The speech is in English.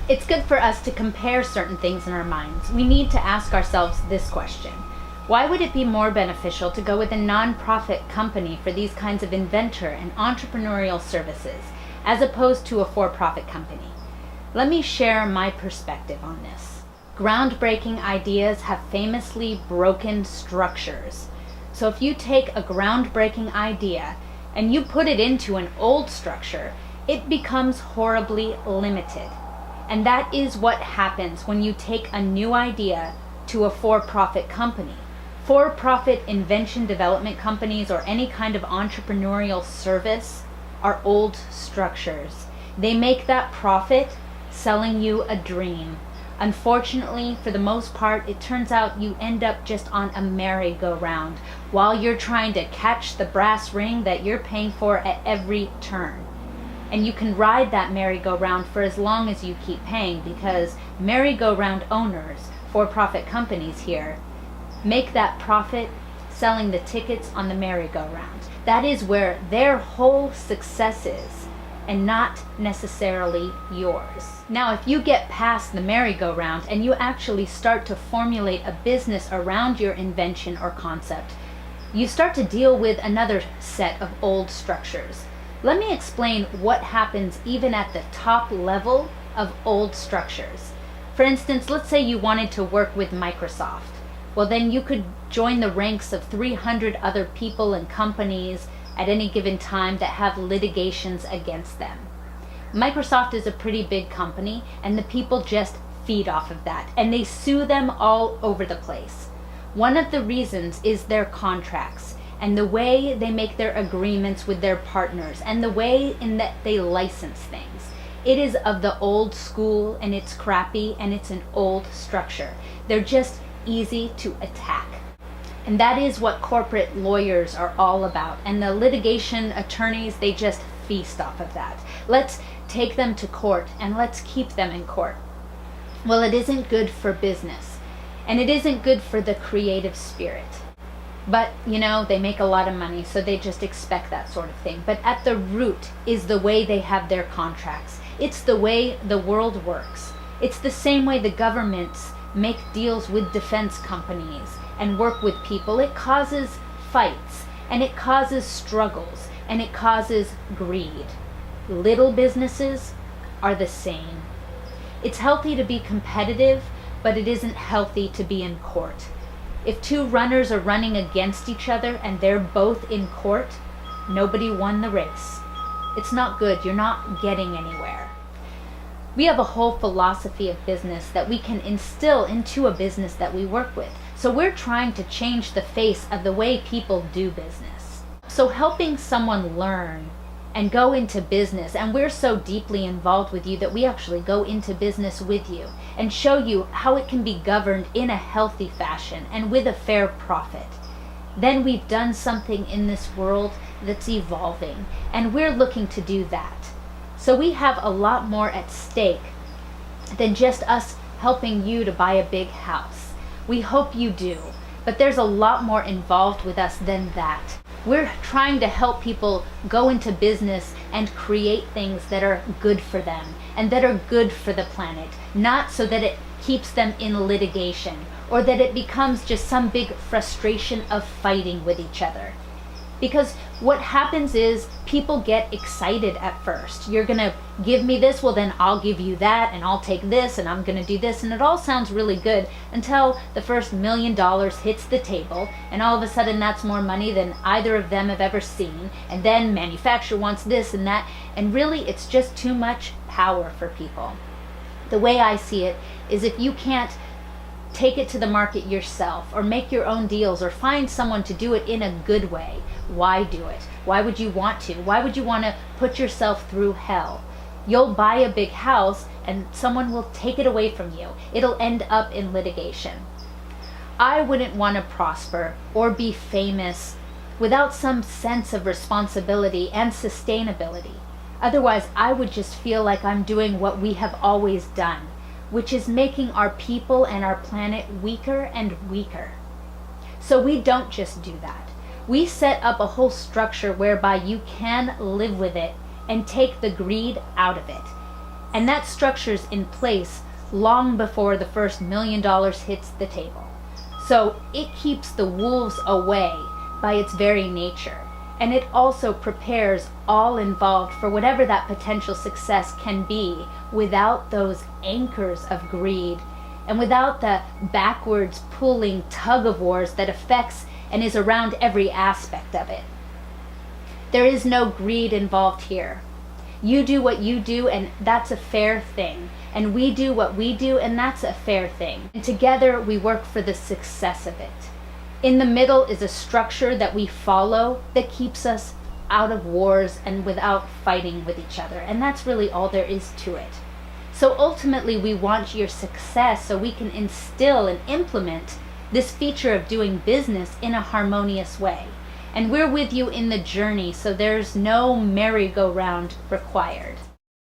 It's good for us to compare certain things in our minds. We need to ask ourselves this question. Why would it be more beneficial to go with a non-profit company for these kinds of inventor and entrepreneurial services as opposed to a for-profit company? Let me share my perspective on this. Groundbreaking ideas have famously broken structures. So if you take a groundbreaking idea and you put it into an old structure, it becomes horribly limited. And that is what happens when you take a new idea to a for-profit company. For-profit invention development companies or any kind of entrepreneurial service are old structures. They make that profit selling you a dream. Unfortunately, for the most part, it turns out you end up just on a merry-go-round while you're trying to catch the brass ring that you're paying for at every turn. And you can ride that merry-go-round for as long as you keep paying, because merry-go-round owners, for-profit companies here, make that profit selling the tickets on the merry-go-round. That is where their whole success is, and not necessarily yours. Now, if you get past the merry-go-round and you actually start to formulate a business around your invention or concept, you start to deal with another set of old structures. Let me explain what happens even at the top level of old structures. For instance, let's say you wanted to work with Microsoft. Well, then you could join the ranks of 300 other people and companies at any given time that have litigations against them. Microsoft is a pretty big company, and the people just feed off of that, and they sue them all over the place. One of the reasons is their contracts, and the way they make their agreements with their partners, and the way in that they license things. It is of the old school, and it's crappy, and it's an old structure. They're just easy to attack. And that is what corporate lawyers are all about. And the litigation attorneys, they just feast off of that. Let's take them to court and let's keep them in court. Well, it isn't good for business, and it isn't good for the creative spirit. But, they make a lot of money, so they just expect that sort of thing. But at the root is the way they have their contracts. It's the way the world works. It's the same way the governments make deals with defense companies and work with people. It causes fights, and it causes struggles, and it causes greed. Little businesses are the same. It's healthy to be competitive, but it isn't healthy to be in court. If two runners are running against each other and they're both in court, nobody won the race. It's not good. You're not getting anywhere. We have a whole philosophy of business that we can instill into a business that we work with. So we're trying to change the face of the way people do business. So helping someone learn and go into business, and we're so deeply involved with you that we actually go into business with you and show you how it can be governed in a healthy fashion and with a fair profit. Then we've done something in this world that's evolving, and we're looking to do that. So we have a lot more at stake than just us helping you to buy a big house. We hope you do, but there's a lot more involved with us than that. We're trying to help people go into business and create things that are good for them and that are good for the planet, not so that it keeps them in litigation or that it becomes just some big frustration of fighting with each other. Because what happens is people get excited at first. You're going to give me this, well then I'll give you that, and I'll take this, and I'm going to do this, and it all sounds really good until the first $1 million hits the table, and all of a sudden that's more money than either of them have ever seen, and then manufacturer wants this and that, and really it's just too much power for people. The way I see it is if you can't take it to the market yourself or make your own deals or find someone to do it in a good way, why do it? Why would you want to? Why would you want to put yourself through hell? You'll buy a big house and someone will take it away from you. It'll end up in litigation. I wouldn't want to prosper or be famous without some sense of responsibility and sustainability. Otherwise, I would just feel like I'm doing what we have always done, which is making our people and our planet weaker and weaker. So we don't just do that. We set up a whole structure whereby you can live with it and take the greed out of it. And that structure's in place long before the first $1 million hits the table. So it keeps the wolves away by its very nature. And it also prepares all involved for whatever that potential success can be without those anchors of greed and without the backwards pulling tug of wars that affects and is around every aspect of it. There is no greed involved here. You do what you do, and that's a fair thing. And we do what we do, and that's a fair thing. And together we work for the success of it. In the middle is a structure that we follow that keeps us out of wars and without fighting with each other. And that's really all there is to it. So ultimately we want your success so we can instill and implement this feature of doing business in a harmonious way. And we're with you in the journey, so there's no merry-go-round required.